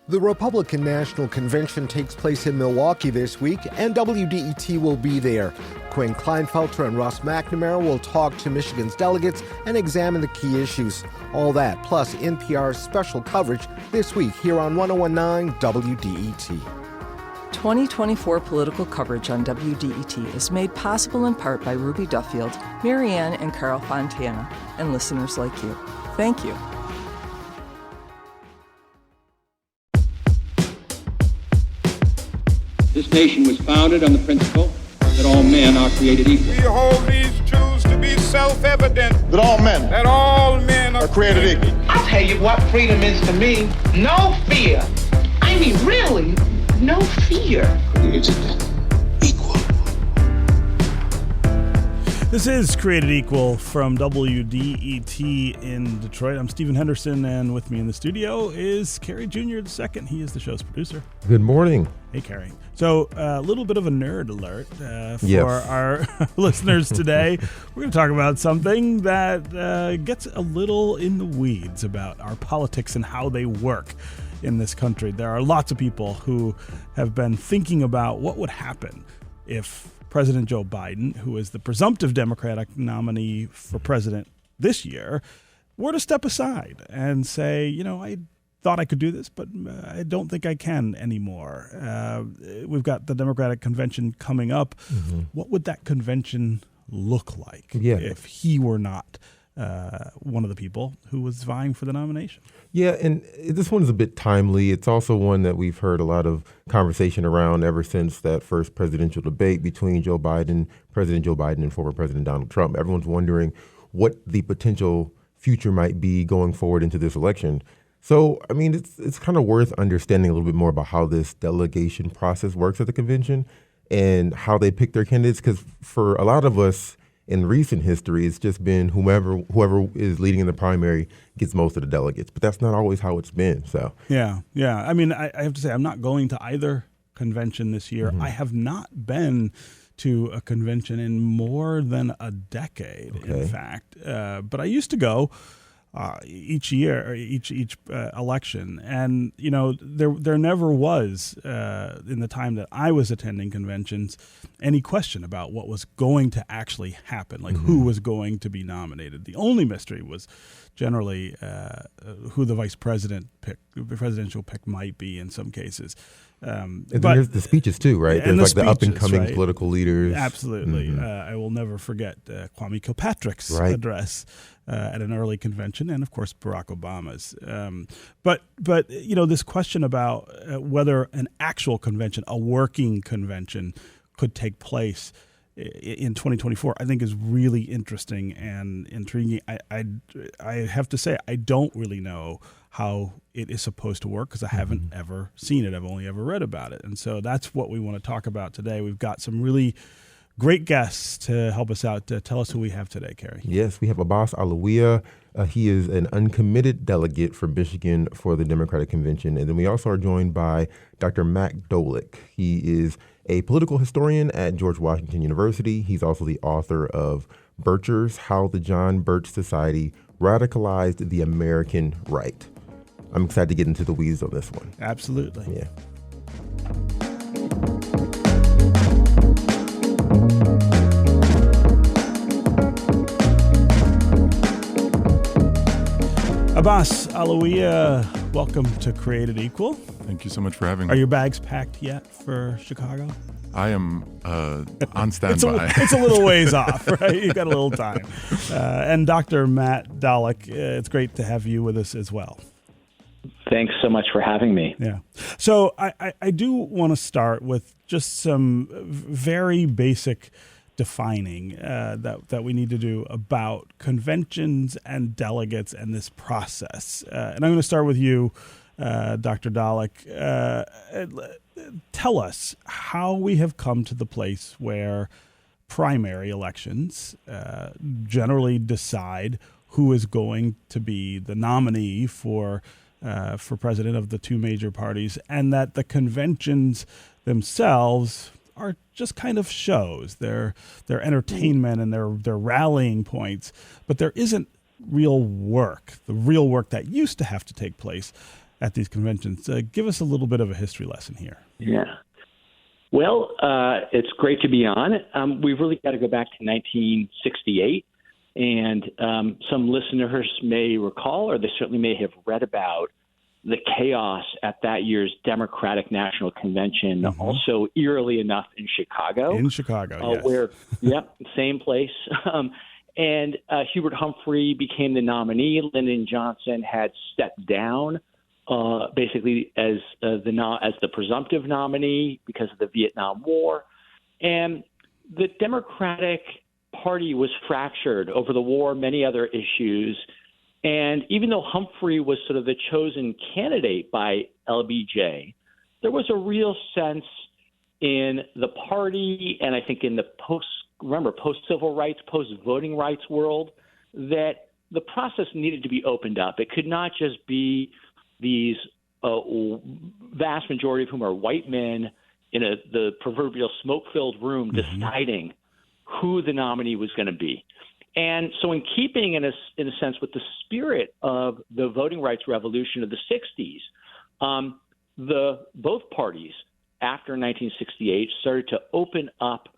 The Republican National Convention takes place in Milwaukee this week, and WDET will be there. Quinn Kleinfelter and Russ McNamara will talk to Michigan's delegates and examine the key issues. All that, plus NPR's special coverage this week here on 1019 WDET. 2024 political coverage on WDET is made possible in part by Ruby Duffield, Marianne and Carl Fontana, and listeners like you. Thank you. This nation was founded on the principle that all men are created equal. We hold these truths to be self-evident. That all men are created equal. I'll tell you what freedom is to me. No fear. I mean, really, no fear. Created equal. This is Created Equal from WDET in Detroit. I'm Stephen Henderson, and with me in the studio is Kerry Jr. II. He is the show's producer. Good morning. Hey, Kerry. So a little bit of a nerd alert for our listeners today. We're going to talk about something that gets a little in the weeds about our politics and how they work in this country. There are lots of people who have been thinking about what would happen if President Joe Biden, who is the presumptive Democratic nominee for president this year, were to step aside and say, I thought I could do this, but I don't think I can anymore. We've got the Democratic convention coming up. Mm-hmm. What would that convention look like if he were not one of the people who was vying for the nomination? Yeah, and this one is a bit timely. It's also one that we've heard a lot of conversation around ever since that first presidential debate between President Joe Biden and former President Donald Trump. Everyone's wondering what the potential future might be going forward into this election. So, I mean, it's kind of worth understanding a little bit more about how this delegation process works at the convention and how they pick their candidates, because for a lot of us in recent history, it's just been whoever is leading in the primary gets most of the delegates. But that's not always how it's been. So Yeah. I mean, I have to say, I'm not going to either convention this year. Mm-hmm. I have not been to a convention in more than a decade, in fact. But I used to go each year, each election. And, there never was, in the time that I was attending conventions, any question about what was going to actually happen, like who was going to be nominated. The only mystery was generally who the presidential pick might be in some cases. And there's the speeches too, right? There's like the up-and-coming political leaders. Absolutely. Mm-hmm. I will never forget Kwame Kilpatrick's address at an early convention, and of course Barack Obama's. But this question about whether an actual convention, a working convention, could take place in 2024, I think is really interesting and intriguing. I have to say, I don't really know how it is supposed to work because I haven't ever seen it. I've only ever read about it. And so that's what we want to talk about today. We've got some really great guests to help us out. Tell us who we have today, Kerry. Yes, we have Abbas Alawiya. He is an uncommitted delegate from Michigan for the Democratic Convention. And then we also are joined by Dr. Matt Dolick. He is a political historian at George Washington University. He's also the author of Birchers: How the John Birch Society Radicalized the American Right. I'm excited to get into the weeds on this one. Absolutely. Yeah. Abbas Alawiya, welcome to Created Equal. Thank you so much for having me. Are your bags packed yet for Chicago? I am on standby. It's a little ways off, right? You've got a little time. And Dr. Matt Dolick, it's great to have you with us as well. Thanks so much for having me. Yeah. So I do want to start with just some very basic defining that we need to do about conventions and delegates and this process. And I'm going to start with you, Dr. Dolick. Tell us how we have come to the place where primary elections generally decide who is going to be the nominee for president of the two major parties, and that the conventions themselves are just kind of shows. They're entertainment and they're rallying points, but there isn't real work, the real work that used to have to take place at these conventions. Give us a little bit of a history lesson here. Yeah. Well, it's great to be on. We've really got to go back to 1968. And some listeners may recall, or they certainly may have read about, the chaos at that year's Democratic National Convention, also eerily enough in Chicago. In Chicago, yes. Where, same place. And Hubert Humphrey became the nominee. Lyndon Johnson had stepped down basically as the presumptive nominee because of the Vietnam War. And the Democratic Party was fractured over the war, many other issues. And even though Humphrey was sort of the chosen candidate by LBJ, there was a real sense in the party, and I think in the post-civil rights, post-voting rights world, that the process needed to be opened up. It could not just be these vast majority of whom are white men in the proverbial smoke-filled room deciding who the nominee was going to be. And so in keeping, in a sense, with the spirit of the voting rights revolution of the 60s, both parties after 1968 started to open up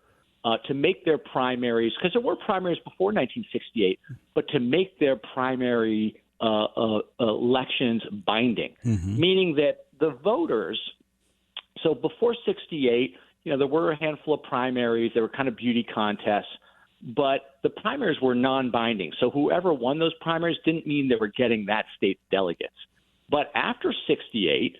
to make their primaries, because there were primaries before 1968, but to make their primary elections binding, meaning that the voters, so before 68, there were a handful of primaries, there were kind of beauty contests, but the primaries were non-binding. So whoever won those primaries didn't mean they were getting that state's delegates. But after 68,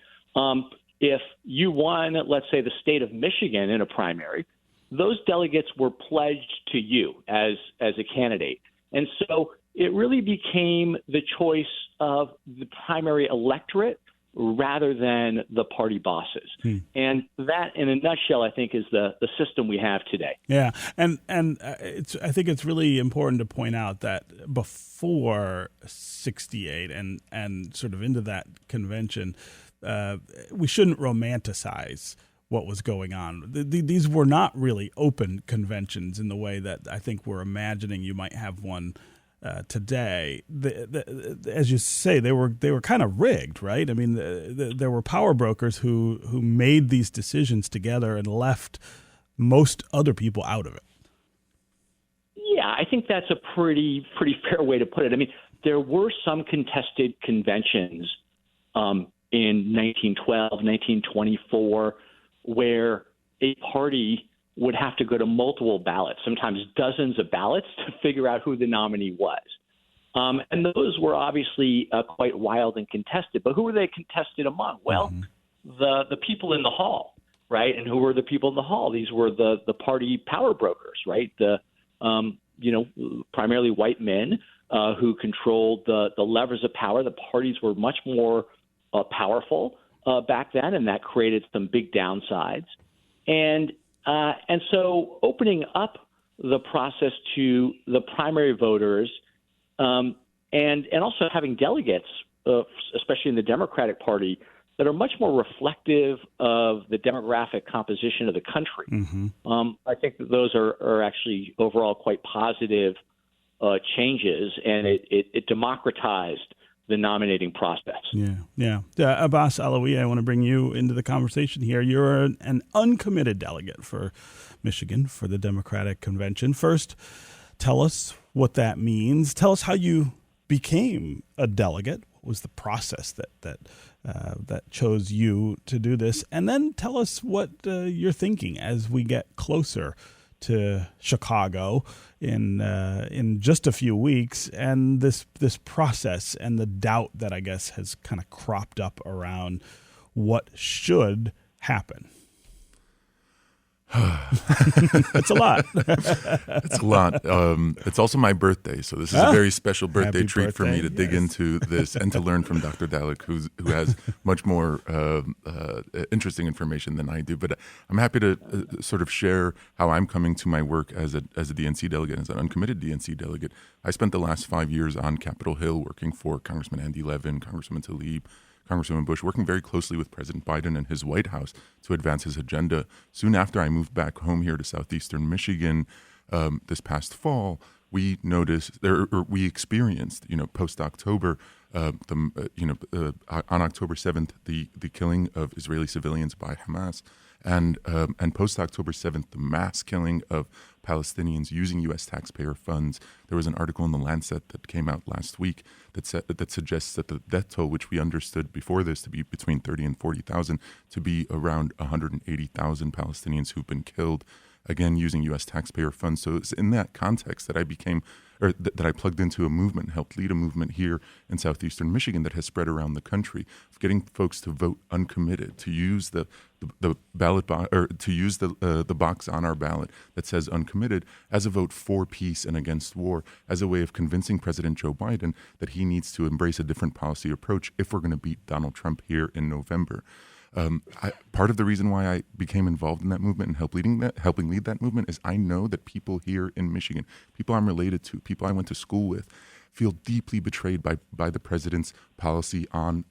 if you won, let's say, the state of Michigan in a primary, those delegates were pledged to you as a candidate. And so it really became the choice of the primary electorate rather than the party bosses. And that, in a nutshell, I think is the system we have today. Yeah, and I think it's really important to point out that before 68 and sort of into that convention, we shouldn't romanticize what was going on. These were not really open conventions in the way that I think we're imagining you might have one today. As you say, they were kind of rigged, right? I mean, there were power brokers who made these decisions together and left most other people out of it. Yeah, I think that's a pretty fair way to put it. I mean, there were some contested conventions in 1912, 1924, where a party would have to go to multiple ballots, sometimes dozens of ballots, to figure out who the nominee was. And those were obviously quite wild and contested. But who were they contested among? Well, the people in the hall, right? And who were the people in the hall? These were the party power brokers, right? Primarily white men who controlled the levers of power. The parties were much more powerful back then, and that created some big downsides. And so opening up the process to the primary voters and also having delegates, especially in the Democratic Party, that are much more reflective of the demographic composition of the country. I think that those are actually overall quite positive changes, and it democratized the nominating process. Yeah. Abbas Alawi, I want to bring you into the conversation here. You're an uncommitted delegate for Michigan for the Democratic Convention. First, tell us what that means. Tell us how you became a delegate. What was the process that chose you to do this? And then tell us what you're thinking as we get closer to Chicago in just a few weeks, and this process and the doubt that I guess has kind of cropped up around what should happen. It's a lot. It's a lot. It's also my birthday, so this is a very special birthday treat for me to dig into this and to learn from Dr. Dalek, who has much more interesting information than I do. But I'm happy to sort of share how I'm coming to my work as a DNC delegate, as an uncommitted DNC delegate. I spent the last 5 years on Capitol Hill working for Congressman Andy Levin, Congresswoman Tlaib, Congresswoman Bush, working very closely with President Biden and his White House to advance his agenda. Soon after I moved back home here to southeastern Michigan this past fall, we experienced, post-October, on October 7th, the killing of Israeli civilians by Hamas, and post October 7th, the mass killing of Palestinians using U.S. taxpayer funds. There was an article in The Lancet that came out last week that suggests that the death toll, which we understood before this to be between 30 and 40,000, to be around 180,000 Palestinians who've been killed, again, using U.S. taxpayer funds. So it's in that context that that I plugged into a movement, helped lead a movement here in southeastern Michigan that has spread around the country, of getting folks to vote uncommitted, to use the ballot or to use the box on our ballot that says uncommitted as a vote for peace and against war, as a way of convincing President Joe Biden that he needs to embrace a different policy approach if we're going to beat Donald Trump here in November. Part of the reason why I became involved in that movement and helping lead that movement is I know that people here in Michigan, people I'm related to, people I went to school with, feel deeply betrayed by the president's policy on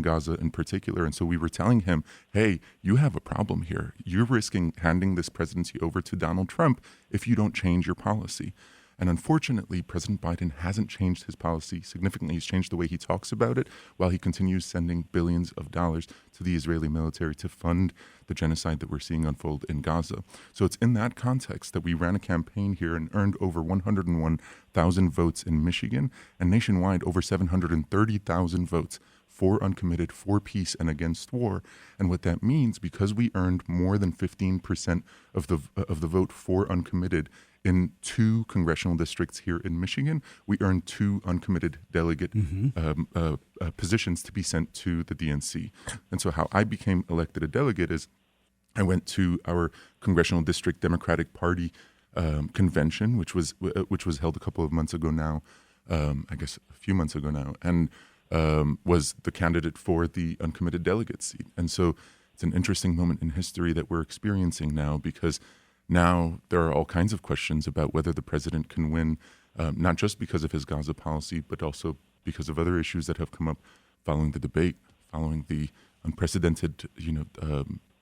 Gaza in particular. And so we were telling him, hey, you have a problem here. You're risking handing this presidency over to Donald Trump if you don't change your policy. And unfortunately, President Biden hasn't changed his policy significantly. He's changed the way he talks about it while he continues sending billions of dollars to the Israeli military to fund the genocide that we're seeing unfold in Gaza. So it's in that context that we ran a campaign here and earned over 101,000 votes in Michigan, and nationwide over 730,000 votes for uncommitted, for peace, and against war. And what that means, because we earned more than 15% of the vote for uncommitted in 2 congressional districts here in Michigan, we earned 2 uncommitted delegate positions to be sent to the DNC. And so how I became elected a delegate is I went to our congressional district Democratic Party convention, which was held a couple of months ago now, I guess a few months ago now, and was the candidate for the uncommitted delegate seat. And so it's an interesting moment in history that we're experiencing now, because now there are all kinds of questions about whether the president can win, not just because of his Gaza policy, but also because of other issues that have come up following the debate, following the unprecedented,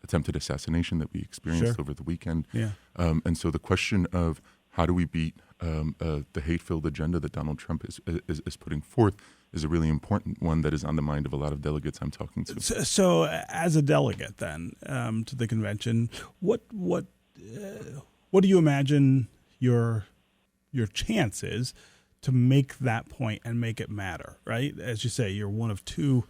attempted assassination that we experienced over the weekend. Yeah. And so the question of how do we beat the hate-filled agenda that Donald Trump is putting forth is a really important one that is on the mind of a lot of delegates I'm talking to. So as a delegate then to the convention, what do you imagine your chances to make that point and make it matter, right? As you say, you're one of 2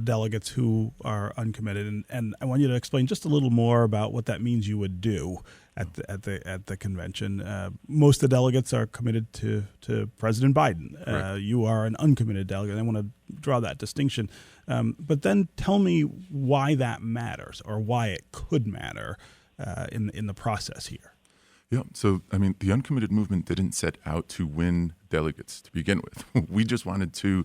delegates who are uncommitted, and I want you to explain just a little more about what that means you would do at the convention. Most of the delegates are committed to President Biden. Right. You are an uncommitted delegate. I want to draw that distinction. But then tell me why that matters, or why it could matter in the process here. Yeah, so I mean, the uncommitted movement didn't set out to win delegates to begin with. We just wanted to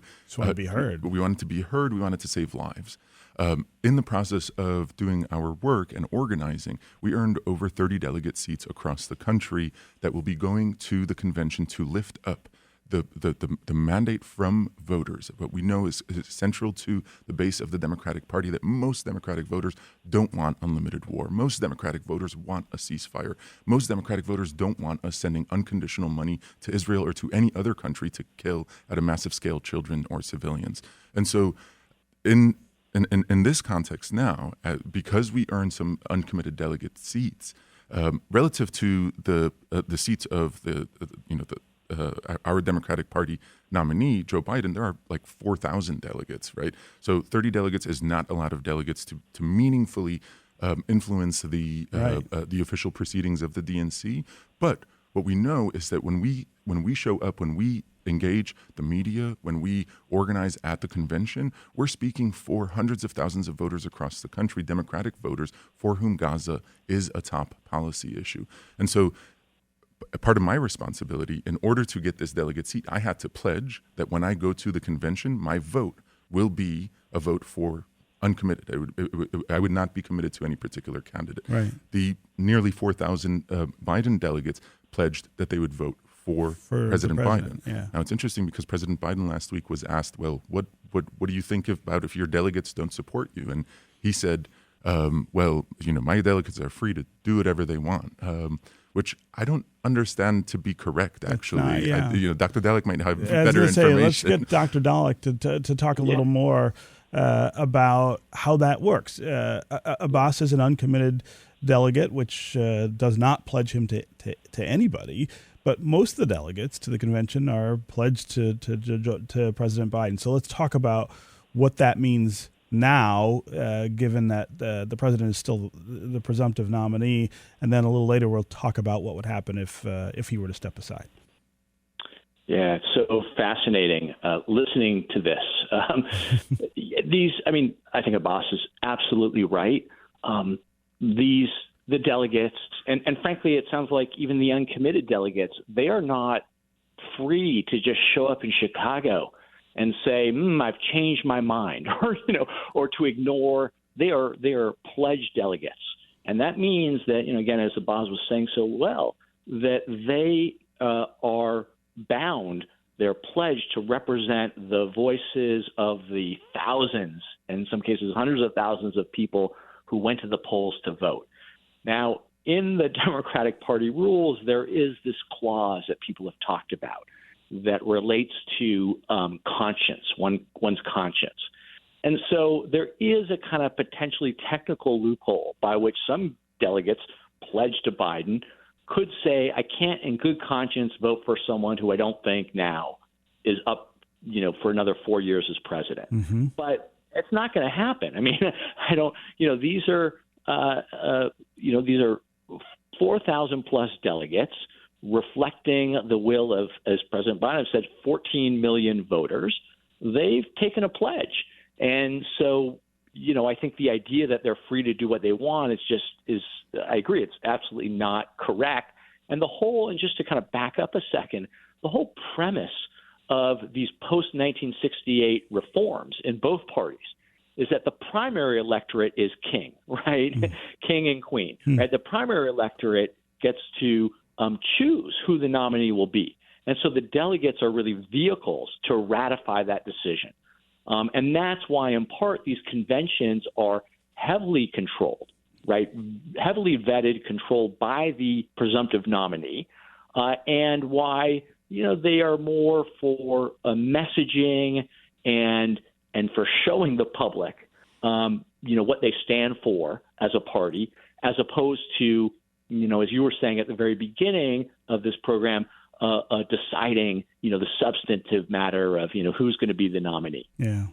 be heard. We wanted to be heard. We wanted to save lives. In the process of doing our work and organizing, we earned over 30 delegate seats across the country that will be going to the convention to lift up the mandate from voters. What we know is central to the base of the Democratic Party, that most Democratic voters don't want unlimited war. Most Democratic voters want a ceasefire. Most Democratic voters don't want us sending unconditional money to Israel or to any other country to kill at a massive scale children or civilians. And so in this context now, because we earned some uncommitted delegate seats, relative to the seats of our Democratic Party nominee, Joe Biden, there are like 4,000 delegates, right? So 30 delegates is not a lot of delegates to meaningfully influence the official proceedings of the DNC. But what we know is that when we show up, when we engage the media, when we organize at the convention, we're speaking for hundreds of thousands of voters across the country, Democratic voters, for whom Gaza is a top policy issue. And so part of my responsibility, in order to get this delegate seat, I had to pledge that when I go to the convention, my vote will be a vote for uncommitted. I would not be committed to any particular candidate. Right. The nearly 4,000 Biden delegates pledged that they would vote for President Biden. Yeah. Now, it's interesting because President Biden last week was asked, well, what do you think about if your delegates don't support you? And he said, my delegates are free to do whatever they want. which I don't understand to be correct, actually. Dr. Dallek might have better information. Let's get Dr. Dallek to talk a little more about how that works. Abbas is an uncommitted delegate, which does not pledge him to anybody. But most of the delegates to the convention are pledged to President Biden. So let's talk about what that means now, given that the president is still the presumptive nominee. And then a little later, we'll talk about what would happen if he were to step aside. Yeah, it's so fascinating listening to this. I think Abbas is absolutely right. The delegates, and frankly, it sounds like even the uncommitted delegates, they are not free to just show up in Chicago and say, I've changed my mind, or to ignore. They are pledged delegates. And that means that, again, as Abbas was saying so well, that they are bound, they're pledged to represent the voices of the thousands, and in some cases hundreds of thousands of people who went to the polls to vote. Now, in the Democratic Party rules, there is this clause that people have talked about that relates to conscience, one's conscience. And so there is a kind of potentially technical loophole by which some delegates pledged to Biden could say, I can't in good conscience vote for someone who I don't think now is up, for another 4 years as president. Mm-hmm. But it's not going to happen. These are 4,000 plus delegates reflecting the will of, as President Biden said, 14 million voters. They've taken a pledge. And so, I think the idea that they're free to do what they want I agree, it's absolutely not correct. And just to kind of back up a second, the whole premise of these post-1968 reforms in both parties is that the primary electorate is king, right? King and queen, right? The primary electorate gets to choose who the nominee will be. And so the delegates are really vehicles to ratify that decision. And that's why, in part, these conventions are heavily controlled, right? Heavily vetted, controlled by the presumptive nominee, and why, they are more for messaging and for showing the public, what they stand for as a party, as opposed to, as you were saying at the very beginning of this program, deciding, the substantive matter of, who's going to be the nominee. Yeah.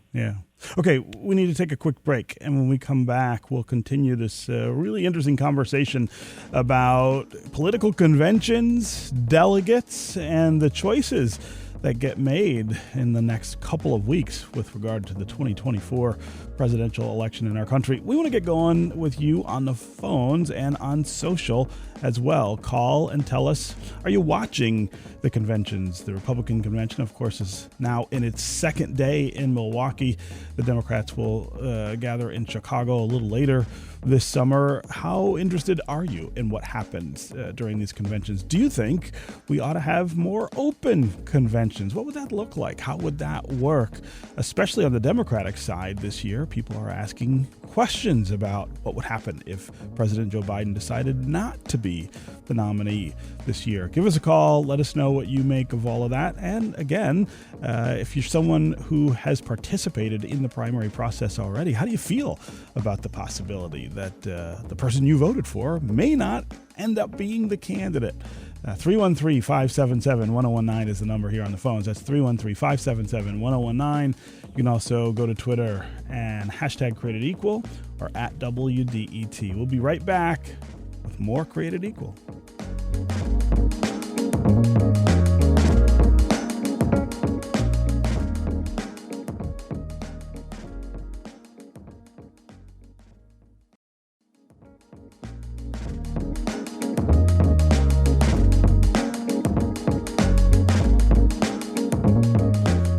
Okay, we need to take a quick break. And when we come back, we'll continue this really interesting conversation about political conventions, delegates, and the choices that get made in the next couple of weeks with regard to the 2024 presidential election in our country. We want to get going with you on the phones and on social as well. Call and tell us, are you watching the conventions? The Republican convention, of course, is now in its second day in Milwaukee. The Democrats will gather in Chicago a little later this summer. How interested are you in what happens during these conventions? Do you think we ought to have more open conventions? What would that look like? How would that work? Especially on the Democratic side this year, people are asking questions about what would happen if President Joe Biden decided not to be the nominee this year. Give us a call. Let us know what you make of all of that. And again, if you're someone who has participated in the primary process already, how do you feel about the possibility that the person you voted for may not end up being the candidate? 313-577-1019 is the number here on the phones. That's 313-577-1019. You can also go to Twitter and hashtag Created Equal or at WDET. We'll be right back with more Created Equal.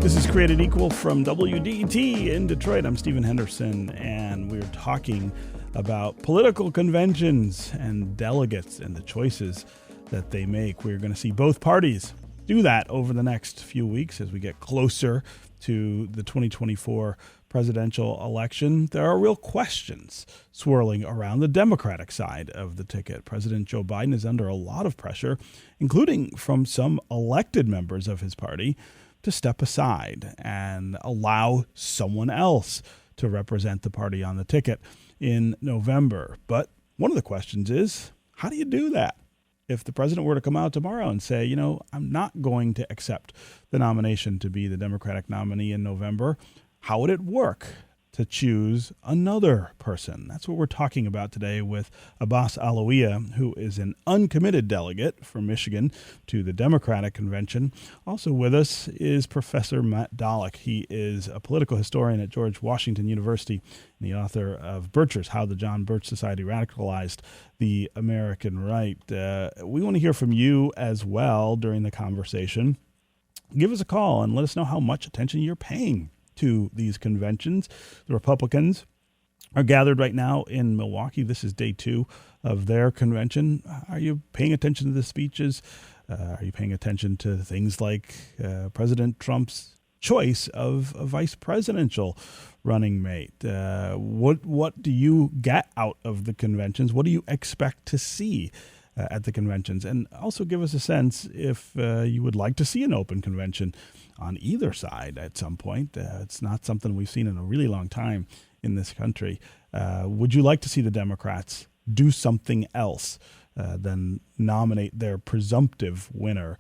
This is Created Equal from WDET in Detroit. I'm Stephen Henderson, and we're talking about political conventions and delegates and the choices that they make. We're going to see both parties do that over the next few weeks as we get closer to the 2024 presidential election, there are real questions swirling around the Democratic side of the ticket. President Joe Biden is under a lot of pressure, including from some elected members of his party, to step aside and allow someone else to represent the party on the ticket in November. But one of the questions is, how do you do that? If the president were to come out tomorrow and say, I'm not going to accept the nomination to be the Democratic nominee in November, how would it work to choose another person? That's what we're talking about today with Abbas Alawiya, who is an uncommitted delegate from Michigan to the Democratic Convention. Also with us is Professor Matt Dallek. He is a political historian at George Washington University and the author of Birchers, How the John Birch Society Radicalized the American Right. We want to hear from you as well during the conversation. Give us a call and let us know how much attention you're paying to these conventions. The Republicans are gathered right now in Milwaukee. This is day 2 of their convention. Are you paying attention to the speeches? Are you paying attention to things like President Trump's choice of a vice presidential running mate? What do you get out of the conventions? What do you expect to see at the conventions? And also give us a sense if you would like to see an open convention on either side at some point. It's not something we've seen in a really long time in this country. Would you like to see the Democrats do something else than nominate their presumptive winner,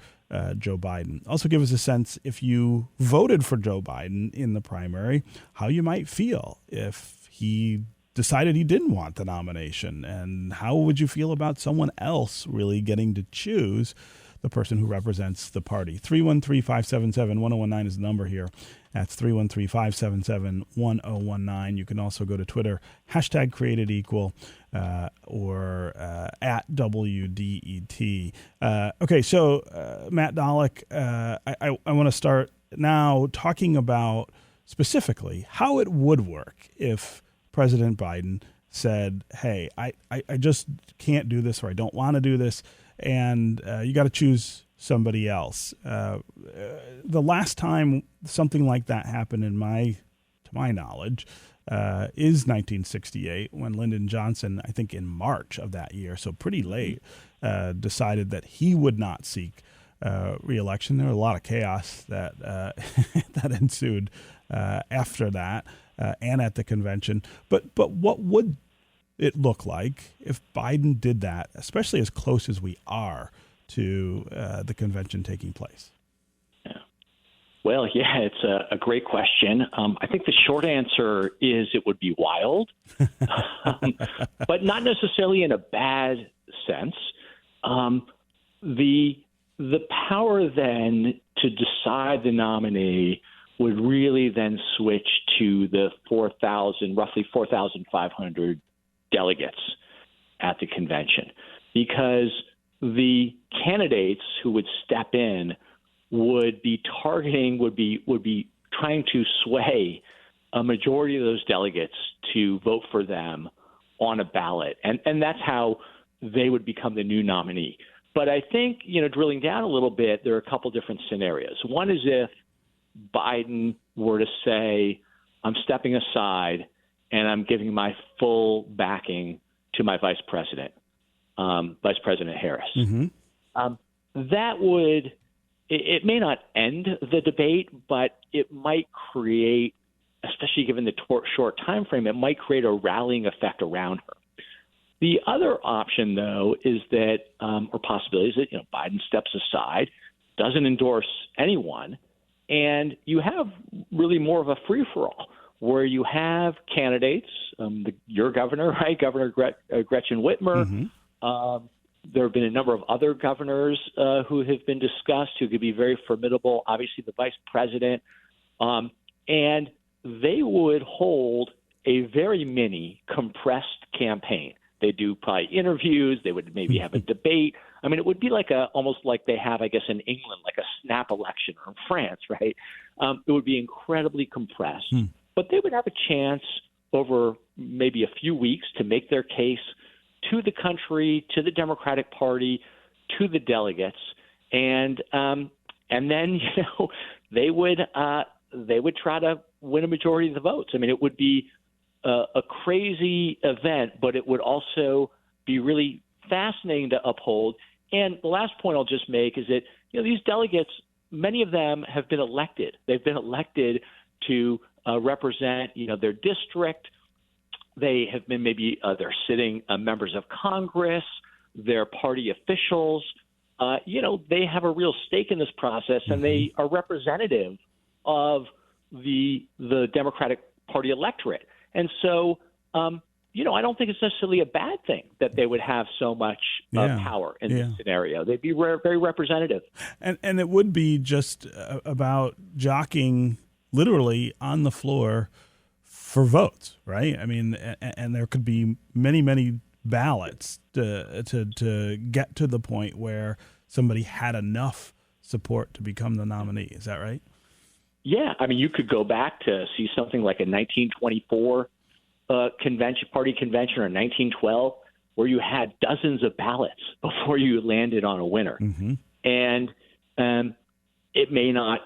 Joe Biden? Also give us a sense, if you voted for Joe Biden in the primary, how you might feel if he decided he didn't want the nomination, and how would you feel about someone else really getting to choose the person who represents the party? 313-577-1019 is the number here. That's 313-577-1019. You can also go to Twitter, #CreatedEqual, or at WDET. Okay, so Matt Dallek, I want to start now talking about specifically how it would work if President Biden said, hey, I just can't do this, or I don't want to do this, and you got to choose somebody else. The last time something like that happened, to my knowledge, is 1968, when Lyndon Johnson, I think in March of that year, so pretty late, decided that he would not seek re-election. There was a lot of chaos that that ensued after that and at the convention. But what would it look like if Biden did that, especially as close as we are to the convention taking place? Yeah. Well, yeah, it's a great question. I think the short answer is it would be wild, but not necessarily in a bad sense. The power then to decide the nominee would really then switch to the roughly 4,500 delegates at the convention, because the candidates who would step in would be trying to sway a majority of those delegates to vote for them on a ballot, and that's how they would become the new nominee. But I think, drilling down a little bit, there are a couple different scenarios. One is if Biden were to say, I'm stepping aside and I'm giving my full backing to my Vice President Harris. Mm-hmm. That would, it may not end the debate, but it might create, especially given the short time frame, it might create a rallying effect around her. The other option, though, is that, or possibility is that, Biden steps aside, doesn't endorse anyone, and you have really more of a free-for-all where you have candidates, your governor, right, Governor Gretchen Whitmer. Mm-hmm. There have been a number of other governors who have been discussed who could be very formidable, obviously the vice president, and they would hold a very mini compressed campaign. They do probably interviews. They would maybe have a debate. I mean, it would be like almost like they have, I guess, in England, like a snap election, or in France, right? It would be incredibly compressed. But they would have a chance over maybe a few weeks to make their case to the country, to the Democratic Party, to the delegates, and then they would try to win a majority of the votes. I mean, it would be a crazy event, but it would also be really fascinating to uphold. And the last point I'll just make is that, these delegates, many of them have been elected. They've been elected to represent, their district. They have been they're sitting members of Congress, they're party officials. They have a real stake in this process, and they are representative of the Democratic Party electorate. And so, I don't think it's necessarily a bad thing that they would have so much power in this scenario. They'd be very representative. And it would be just about jockeying literally on the floor for votes, right? I mean, and there could be many, many ballots to get to the point where somebody had enough support to become the nominee. Is that right? Yeah. I mean, you could go back to see something like a 1924 party convention, or 1912, where you had dozens of ballots before you landed on a winner. Mm-hmm. And it may not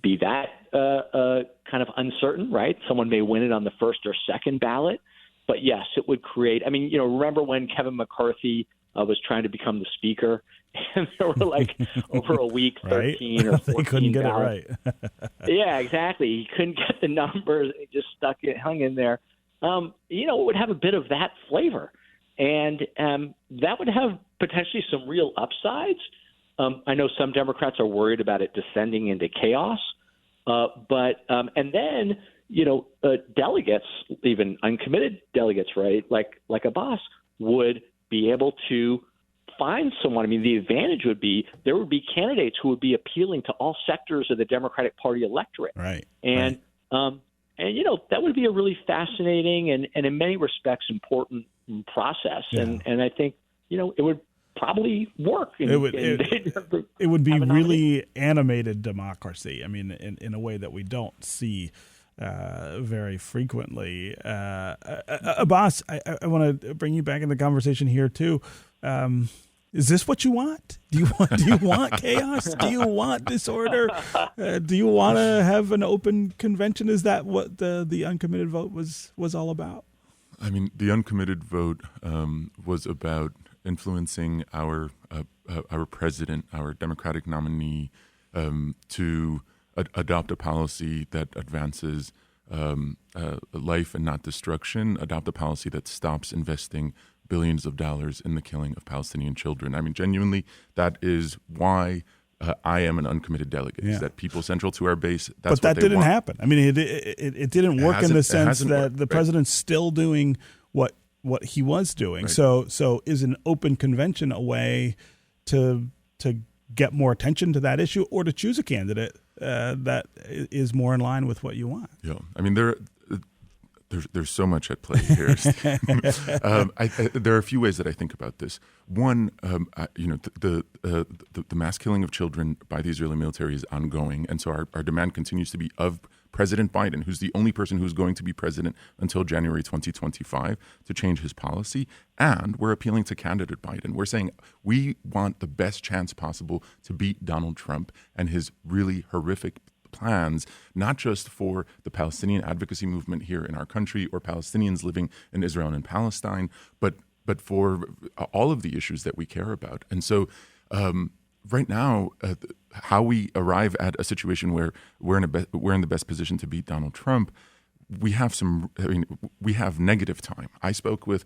be that kind of uncertain, right? Someone may win it on the first or second ballot, but yes, it would create. I mean, remember when Kevin McCarthy was trying to become the speaker, and there were like over a week, 13 or 14 they couldn't get ballots. it right. Yeah, exactly. He couldn't get the numbers. He just hung in there. It would have a bit of that flavor, and that would have potentially some real upsides. I know some Democrats are worried about it descending into chaos, but and then delegates, even uncommitted delegates, right, like Abbas, would be able to find someone. I mean, the advantage would be there would be candidates who would be appealing to all sectors of the Democratic Party electorate. Right. And that would be a really fascinating and in many respects important process. Yeah. And I think, it would probably work. It would be really animated democracy. I mean, in a way that we don't see very frequently. Abbas, I want to bring you back in the conversation here too. Is this what you want? Do you want chaos? Do you want disorder? Do you want to have an open convention? Is that what the uncommitted vote was all about? I mean, the uncommitted vote was about influencing our president, our Democratic nominee, to adopt a policy that advances life and not destruction, adopt a policy that stops investing billions of dollars in the killing of Palestinian children. I mean, genuinely, that is why I am an uncommitted delegate. Is that people central to our base? That's but that what they didn't want. happen. I mean, it didn't work in the sense that the president's still doing what he was doing. Right. So is an open convention a way to get more attention to that issue, or to choose a candidate that is more in line with what you want? Yeah, I mean, there's so much at play here. There are a few ways that I think about this. One, the mass killing of children by the Israeli military is ongoing, and so our demand continues to be of President Biden, who's the only person who's going to be president until January 2025, to change his policy. And we're appealing to candidate Biden. We're saying we want the best chance possible to beat Donald Trump and his really horrific plans, not just for the Palestinian advocacy movement here in our country or Palestinians living in Israel and in Palestine, but for all of the issues that we care about. And so right now, how we arrive at a situation where we're in the best position to beat Donald Trump, we have negative time. I spoke with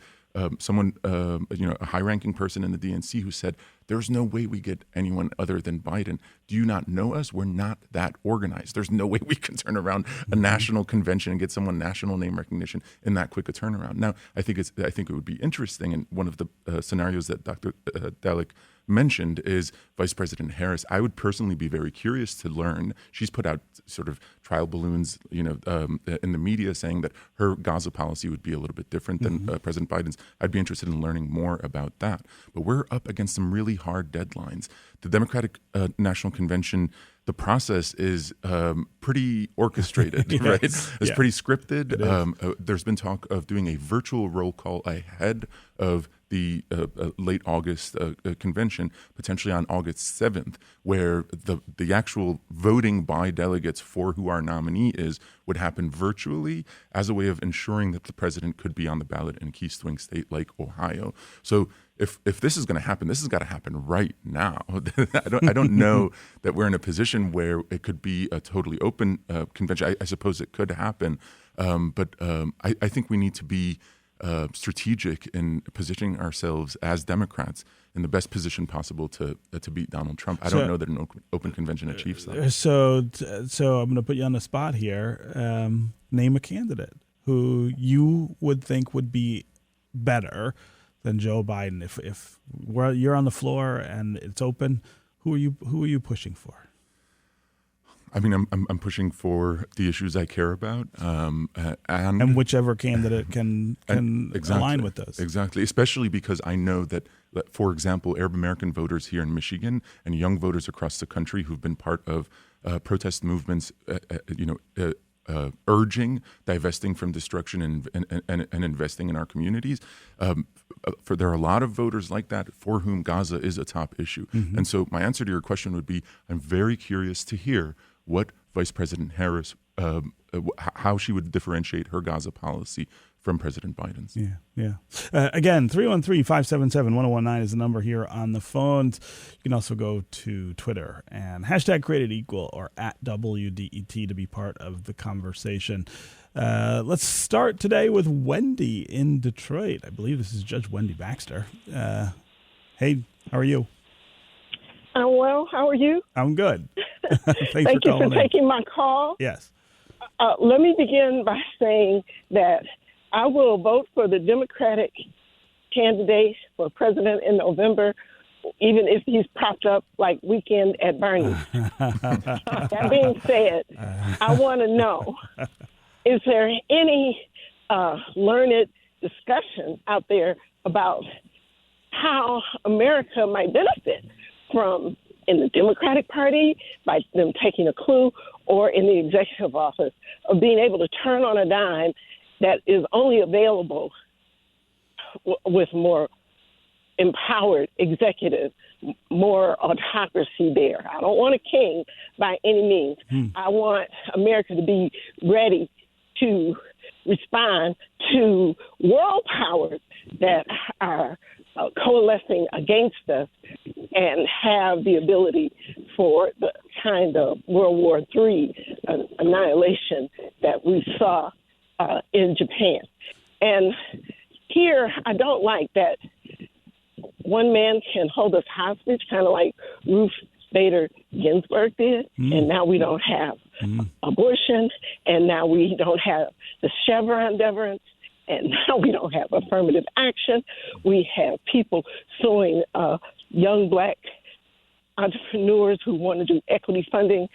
someone, a high-ranking person in the DNC who said, there's no way we get anyone other than Biden. Do you not know us? We're not that organized. There's no way we can turn around a national convention and get someone national name recognition in that quick a turnaround. Now, I think it would be interesting, and one of the scenarios that Dr. Dallek mentioned is Vice President Harris. I would personally be very curious to learn. She's put out sort of trial balloons, in the media saying that her Gaza policy would be a little bit different than President Biden's. I'd be interested in learning more about that. But we're up against some really hard deadlines. The Democratic National Convention, the process is pretty orchestrated, Yes. right? It's pretty scripted. There's been talk of doing a virtual roll call ahead of the late August convention, potentially on August 7th, where the actual voting by delegates for who our nominee is would happen virtually as a way of ensuring that the president could be on the ballot in a key swing state like Ohio. So if this is going to happen, this has got to happen right now. I don't know that we're in a position where it could be a totally open convention. I suppose it could happen, but I think we need to be strategic in positioning ourselves as Democrats in the best position possible to beat Donald Trump. I don't know that an open convention achieves that. So I'm going to put you on the spot here. Name a candidate who you would think would be better than Joe Biden. If you're on the floor and it's open, who are you pushing for? I mean, I'm pushing for the issues I care about, and whichever candidate can align with those. Exactly, especially because I know that, for example, Arab American voters here in Michigan and young voters across the country who've been part of protest movements, urging divesting from destruction and investing in our communities. There are a lot of voters like that for whom Gaza is a top issue. Mm-hmm. And so my answer to your question would be, I'm very curious to hear what Vice President Harris, how she would differentiate her Gaza policy from President Biden's. Yeah. Again, 313-577-1019 is the number here on the phones. You can also go to Twitter and #CreatedEqual or @WDET to be part of the conversation. Let's start today with Wendy in Detroit. I believe this is Judge Wendy Baxter. Hey, how are you? I'm well. How are you? I'm good. Thank you for taking my call. Yes. Let me begin by saying that I will vote for the Democratic candidate for president in November, even if he's propped up like Weekend at Bernie's. That being said, I want to know, is there any learned discussion out there about how America might benefit from, in the Democratic Party, by them taking a clue, or in the executive office, of being able to turn on a dime that is only available with more empowered executive, more autocracy there. I don't want a king by any means. I want America to be ready to respond to world powers that are coalescing against us and have the ability for the kind of World War III annihilation that we saw in Japan. And here, I don't like that one man can hold us hostage, kind of like Ruth Bader Ginsburg did, and now we don't have abortion, and now we don't have the Chevron deference, and now we don't have affirmative action. We have people suing young black entrepreneurs who want to do equity funding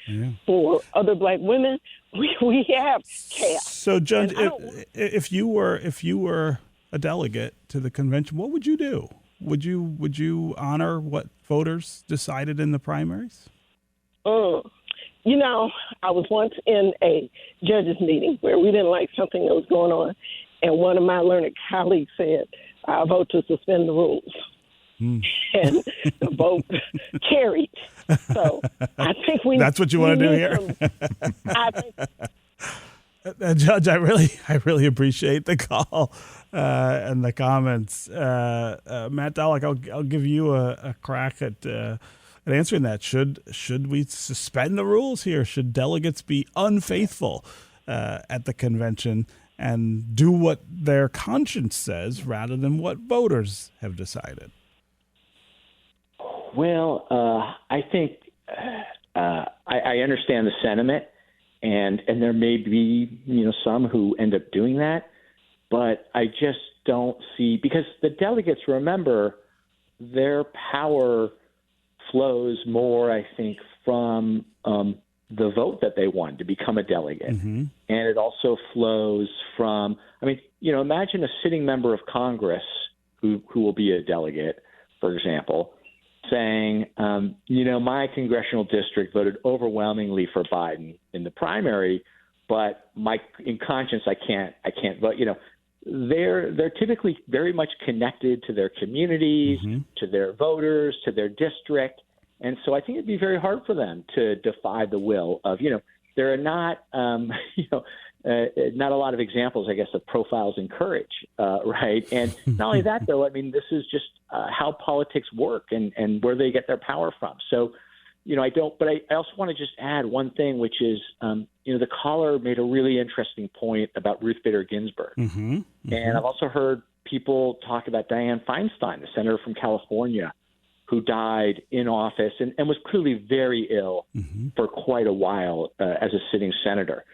for other black women. We have chaos. So, Judge, if you were a delegate to the convention, what would you do? Would you honor what voters decided in the primaries? I was once in a judges meeting where we didn't like something that was going on, and one of my learned colleagues said, "I vote to suspend the rules." And the vote carried. So I think that's what you want to do here. Judge, I really appreciate the call and the comments. Matt Dowlick, I'll give you a crack at answering that. Should we suspend the rules here? Should delegates be unfaithful at the convention and do what their conscience says rather than what voters have decided? Well, I think I understand the sentiment, and there may be some who end up doing that, but I just don't see, because the delegates, remember, their power flows more, I think, from the vote that they won to become a delegate, and it also flows from, imagine a sitting member of Congress who will be a delegate, for example, saying, my congressional district voted overwhelmingly for Biden in the primary, but in conscience, I can't vote. they're typically very much connected to their communities, to their voters, to their district. And so I think it'd be very hard for them to defy the will of, there are not, not a lot of examples, I guess, of profiles in courage, right? And not only that, though, I mean, this is just how politics work and where they get their power from. So, I also want to just add one thing, which is, the caller made a really interesting point about Ruth Bader Ginsburg. And I've also heard people talk about Dianne Feinstein, the senator from California, who died in office and was clearly very ill for quite a while as a sitting senator.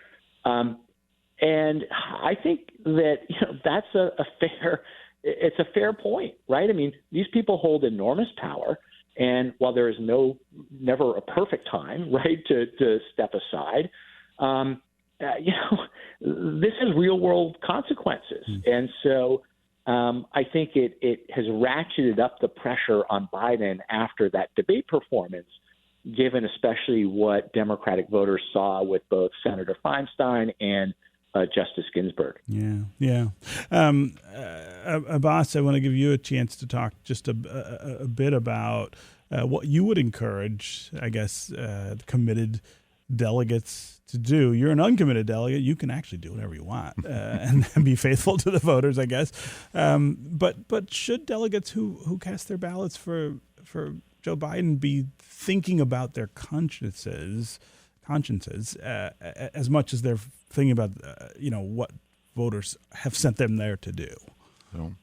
And I think that that's it's a fair point, right? I mean, these people hold enormous power, and while there is never a perfect time, right, to step aside, this has real world consequences, and so I think it has ratcheted up the pressure on Biden after that debate performance, given especially what Democratic voters saw with both Senator Feinstein and Justice Ginsburg. Yeah. Abbas, I want to give you a chance to talk just a bit about what you would encourage, I guess, committed delegates to do. You're an uncommitted delegate. You can actually do whatever you want and be faithful to the voters, I guess. But should delegates who cast their ballots for Joe Biden be thinking about their consciences as much as they're thinking about what voters have sent them there to do? So,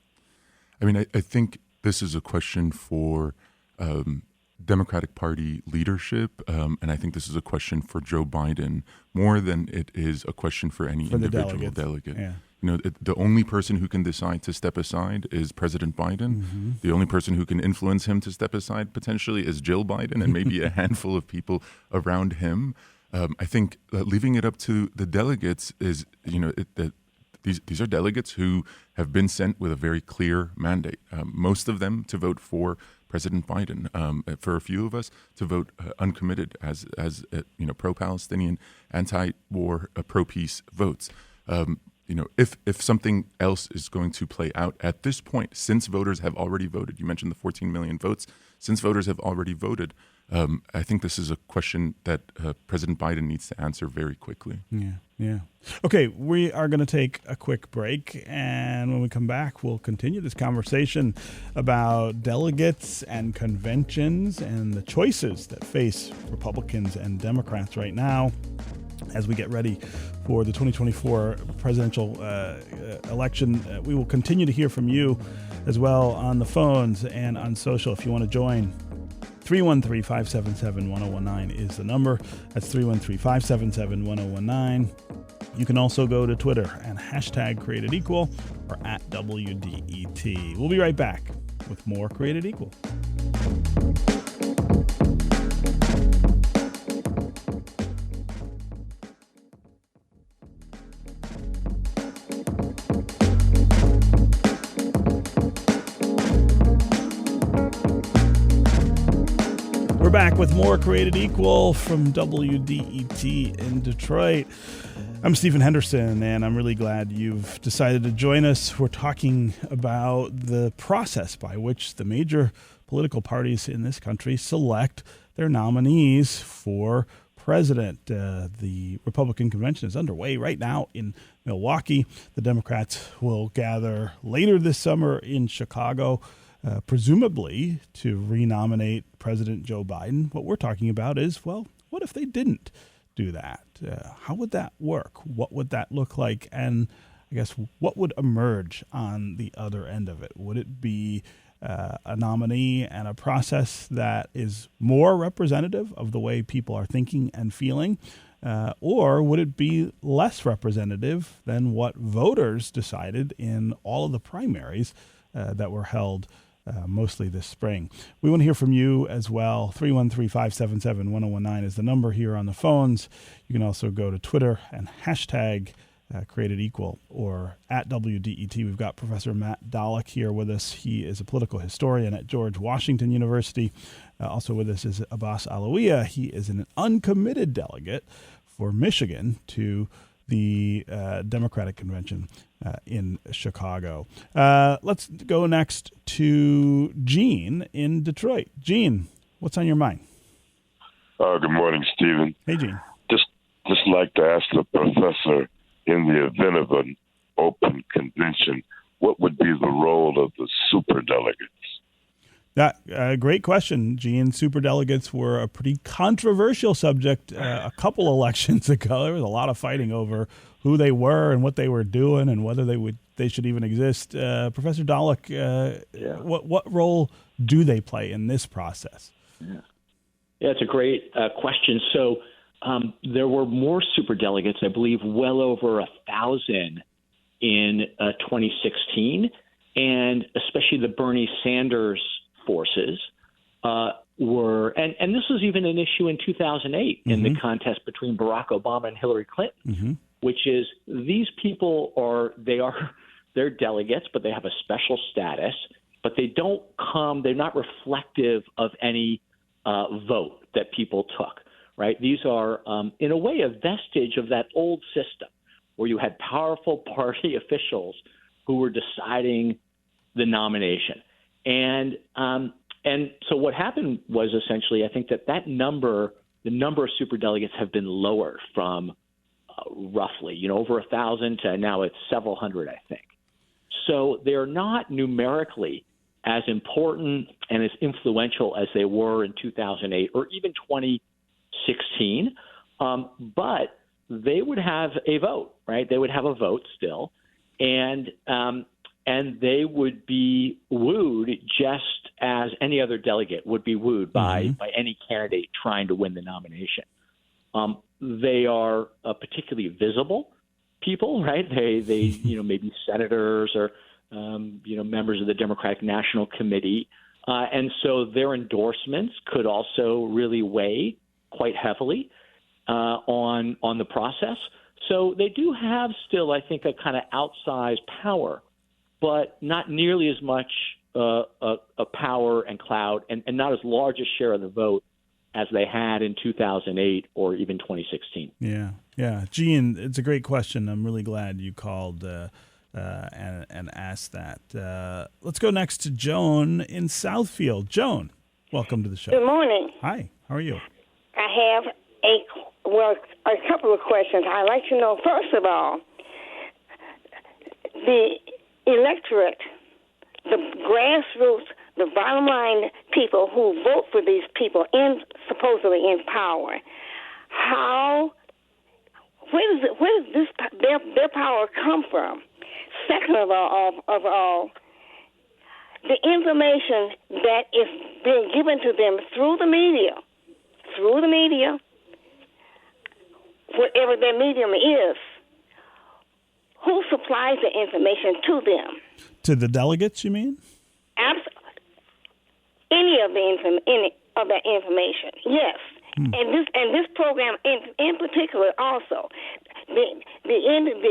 I mean, I think this is a question for Democratic Party leadership, and I think this is a question for Joe Biden more than it is a question for any individual delegate. Yeah. The only person who can decide to step aside is President Biden. The only person who can influence him to step aside potentially is Jill Biden and maybe a handful of people around him. I think leaving it up to the delegates is, these are delegates who have been sent with a very clear mandate. Most of them to vote for President Biden. For a few of us to vote uncommitted as pro-Palestinian, anti-war, pro-peace votes. If something else is going to play out at this point, since voters have already voted, you mentioned the 14 million votes, since voters have already voted, I think this is a question that President Biden needs to answer very quickly. Yeah. Okay, we are going to take a quick break, and when we come back, we'll continue this conversation about delegates and conventions and the choices that face Republicans and Democrats right now as we get ready for the 2024 presidential election. We will continue to hear from you as well on the phones and on social if you want to join. 313-577-1019 is the number. That's 313-577-1019. You can also go to Twitter and hashtag Created Equal or at WDET. We'll be right back with more Created Equal. Back with more Created Equal from WDET in Detroit. I'm Stephen Henderson, and I'm really glad you've decided to join us. We're talking about the process by which the major political parties in this country select their nominees for president. The Republican convention is underway right now in Milwaukee. The Democrats will gather later this summer in Chicago, presumably to renominate President Joe Biden. What we're talking about is, well, what if they didn't do that? How would that work? What would that look like? And I guess what would emerge on the other end of it? Would it be a nominee and a process that is more representative of the way people are thinking and feeling? Or would it be less representative than what voters decided in all of the primaries that were held mostly this spring? We want to hear from you as well. 313-577-1019 is the number here on the phones. You can also go to Twitter and hashtag Created Equal or at WDET. We've got Professor Matt Dallek here with us. He is a political historian at George Washington University. Also with us is Abbas Alawiya. He is an uncommitted delegate for Michigan to the Democratic convention in Chicago. Let's go next to Gene in Detroit. Gene, what's on your mind? Good morning, Stephen. Hey, Gene. Just like to ask the professor, in the event of an open convention, what would be the role of the superdelegates? Great question, Gene. Superdelegates were a pretty controversial subject a couple elections ago. There was a lot of fighting over who they were and what they were doing and whether they should even exist. Professor Dallek, what role do they play in this process? Yeah, it's a great question. So there were more superdelegates, I believe, well over 1,000 in 2016, and especially the Bernie Sanders forces were, and this was even an issue in 2008 in the contest between Barack Obama and Hillary Clinton, which is these people they're delegates, but they have a special status, but they're not reflective of any vote that people took, right? These are, in a way, a vestige of that old system where you had powerful party officials who were deciding the nomination. And so what happened was essentially, I think that number, the number of superdelegates have been lowered from roughly, over 1,000 to now it's several hundred, I think. So they're not numerically as important and as influential as they were in 2008 or even 2016, but they would have a vote, right? They would have a vote still, and they would be wooed just as any other delegate would be wooed by any candidate trying to win the nomination. They are particularly visible people, right? They maybe senators or members of the Democratic National Committee, and so their endorsements could also really weigh quite heavily on the process. So they do have still, I think, a kind of outsized power, but not nearly as much a power and clout, and not as large a share of the vote as they had in 2008 or even 2016. Yeah. Gene, it's a great question. I'm really glad you called and asked that. Let's go next to Joan in Southfield. Joan, welcome to the show. Good morning. Hi, how are you? I have a couple of questions. I'd like to know, first of all, the electorate, the grassroots, the bottom line people who vote for these people supposedly in power, where does their power come from? Second of all, the information that is being given to them through the media, whatever their medium is, who supplies the information to them? To the delegates, you mean? Any of that information, yes. And this program in particular also, the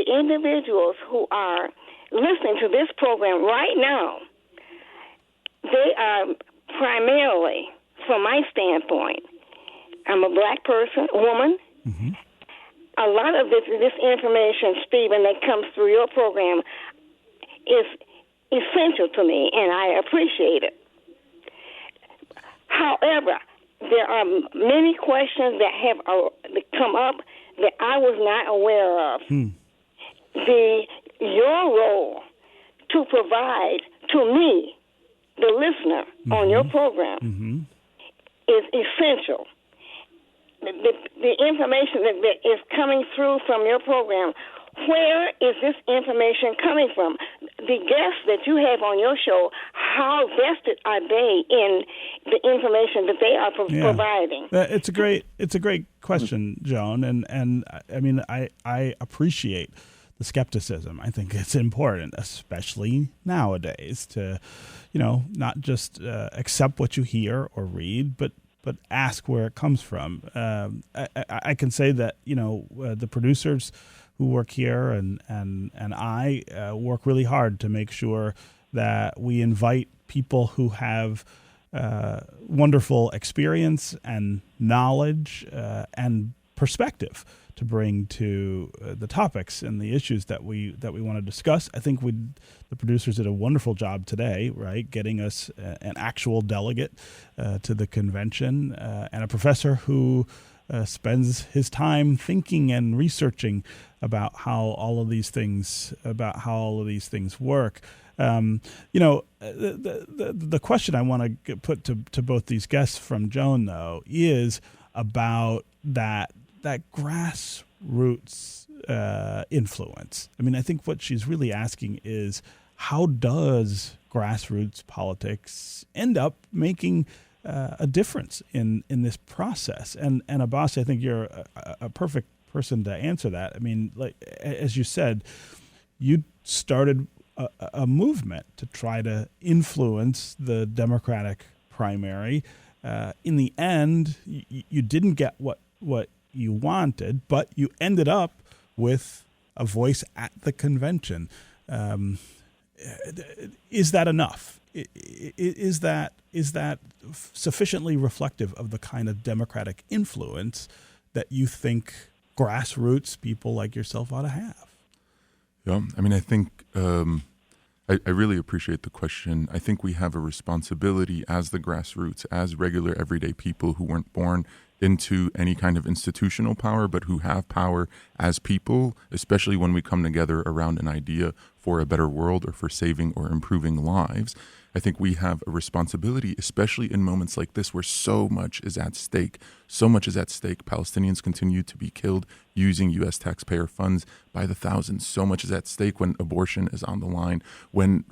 individuals who are listening to this program right now, they are primarily, from my standpoint, I'm a black person, woman. A lot of this information, Stephen, that comes through your program is essential to me, and I appreciate it. However, there are many questions that have come up that I was not aware of. Your role to provide to me, the listener, on your program is essential. The information that is coming through from your program, where is this information coming from? The guests that you have on your show, how vested are they in the information that they are providing? It's a great question, Joan, and I mean I appreciate the skepticism. I think it's important, especially nowadays, to not just accept what you hear or read, but ask where it comes from. I can say that the producers who work here and I work really hard to make sure that we invite people who have wonderful experience and knowledge and perspective to bring to the topics and the issues that we want to discuss. I think the producers did a wonderful job today, right, getting us an actual delegate to the convention and a professor who spends his time thinking and researching about how all of these things work. The question I want to put to both these guests from Joan, though, is about that grassroots influence. I mean, I think what she's really asking is, how does grassroots politics end up making a difference in this process? And Abbas, I think you're a perfect person to answer that. I mean, like as you said, you started a movement to try to influence the Democratic primary. In the end, you didn't get what you wanted, but you ended up with a voice at the convention. Is that enough? Is that sufficiently reflective of the kind of democratic influence that you think grassroots people like yourself ought to have? Yeah, I mean, I think I really appreciate the question. I think we have a responsibility as the grassroots, as regular everyday people who weren't born into any kind of institutional power, but who have power as people, especially when we come together around an idea for a better world or for saving or improving lives. I think we have a responsibility, especially in moments like this where so much is at stake. So much is at stake. Palestinians continue to be killed using U.S. taxpayer funds by the thousands. So much is at stake when abortion is on the line. When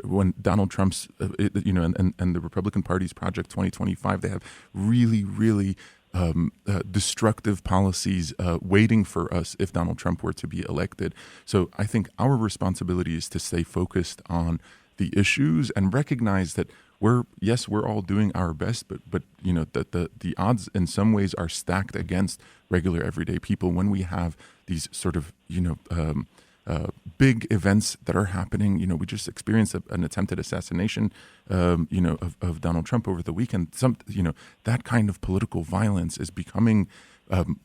Donald Trump's, and the Republican Party's Project 2025, they have really, really destructive policies waiting for us if Donald Trump were to be elected. So I think our responsibility is to stay focused on the issues and recognize that we're all doing our best, but that the odds in some ways are stacked against regular everyday people when we have these sort of big events that are happening. We just experienced an attempted assassination, of Donald Trump over the weekend. That kind of political violence is becoming.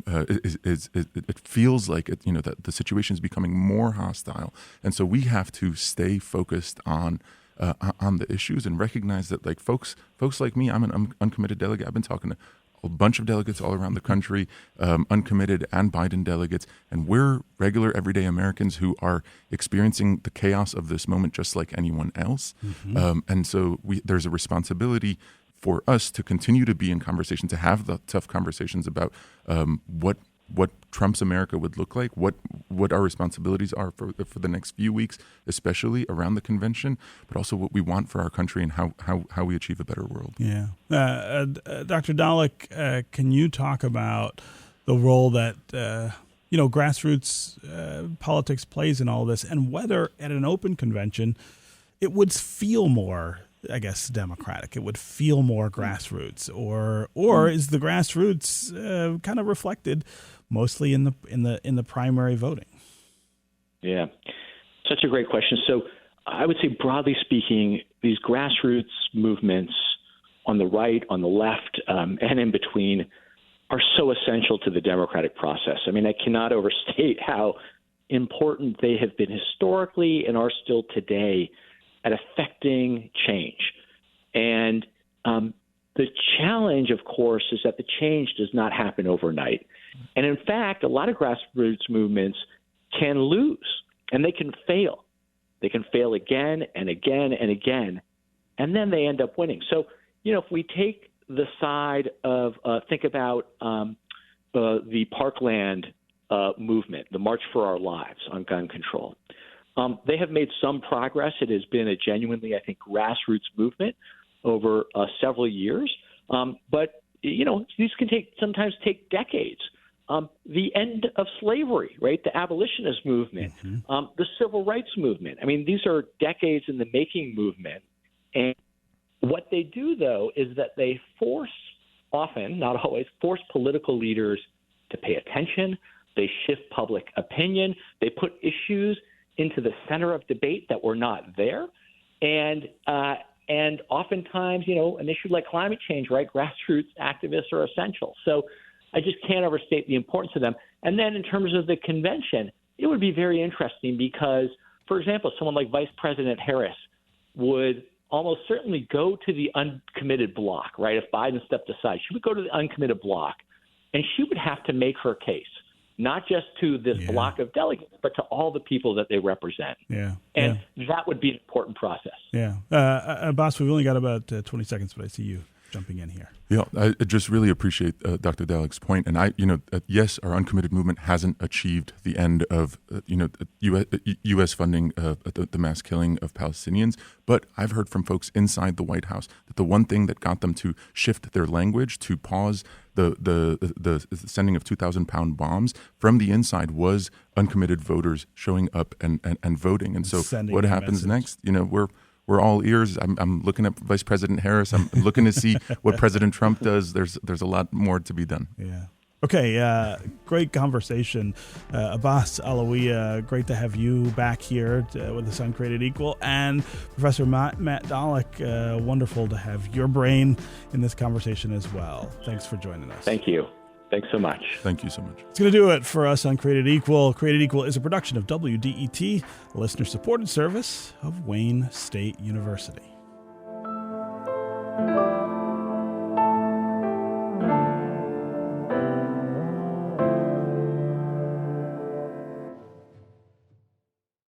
It feels like it, that the situation is becoming more hostile, and so we have to stay focused on the issues and recognize that, like folks like me, I'm an uncommitted delegate. I've been talking to a bunch of delegates all around the country, uncommitted and Biden delegates, and we're regular everyday Americans who are experiencing the chaos of this moment just like anyone else. Mm-hmm. And so there's a responsibility for us to continue to be in conversation, to have the tough conversations about what Trump's America would look like, what our responsibilities are for the next few weeks, especially around the convention, but also what we want for our country and how we achieve a better world. Yeah. Dr. Dalek, can you talk about the role that grassroots politics plays in all this, and whether at an open convention it would feel more, I guess, democratic? It would feel more grassroots, or is the grassroots kind of reflected mostly in the primary voting? Yeah, such a great question. So I would say, broadly speaking, these grassroots movements on the right, on the left, and in between are so essential to the democratic process. I mean, I cannot overstate how important they have been historically and are still today at affecting change. And the challenge, of course, is that the change does not happen overnight. And in fact, a lot of grassroots movements can lose, and they can fail. They can fail again and again and again, and then they end up winning. So, if we take the side of think about the Parkland movement, the March for Our Lives on gun control. They have made some progress. It has been a genuinely, I think, grassroots movement over several years. But, these can sometimes take decades. The end of slavery, right? The abolitionist movement, the civil rights movement. I mean, these are decades in the making movement. And what they do, though, is that they often, not always, force political leaders to pay attention. They shift public opinion. They put issues into the center of debate that were not there. And oftentimes, an issue like climate change, right? Grassroots activists are essential. So I just can't overstate the importance of them. And then in terms of the convention, it would be very interesting because, for example, someone like Vice President Harris would almost certainly go to the uncommitted bloc, right? If Biden stepped aside, she would go to the uncommitted bloc, and she would have to make her case, not just to this bloc of delegates, but to all the people that they represent. And that would be an important process. Boss, we've only got about 20 seconds, but I see you jumping in here. Yeah, I just really appreciate Dr. Dalek's point. And yes, our uncommitted movement hasn't achieved the end of, U.S. funding the mass killing of Palestinians. But I've heard from folks inside the White House that the one thing that got them to shift their language, to pause the sending of 2,000-pound bombs from the inside, was uncommitted voters showing up and voting. And so what happens next? We're all ears. I'm looking at Vice President Harris. I'm looking to see what President Trump does. There's a lot more to be done. Yeah. Okay. Great conversation. Abbas Alawiya, great to have you back here with us on Created Equal. And Professor Matt Dallek, wonderful to have your brain in this conversation as well. Thanks for joining us. Thank you. Thanks so much. Thank you so much. It's going to do it for us on Created Equal. Created Equal is a production of WDET, a listener-supported service of Wayne State University.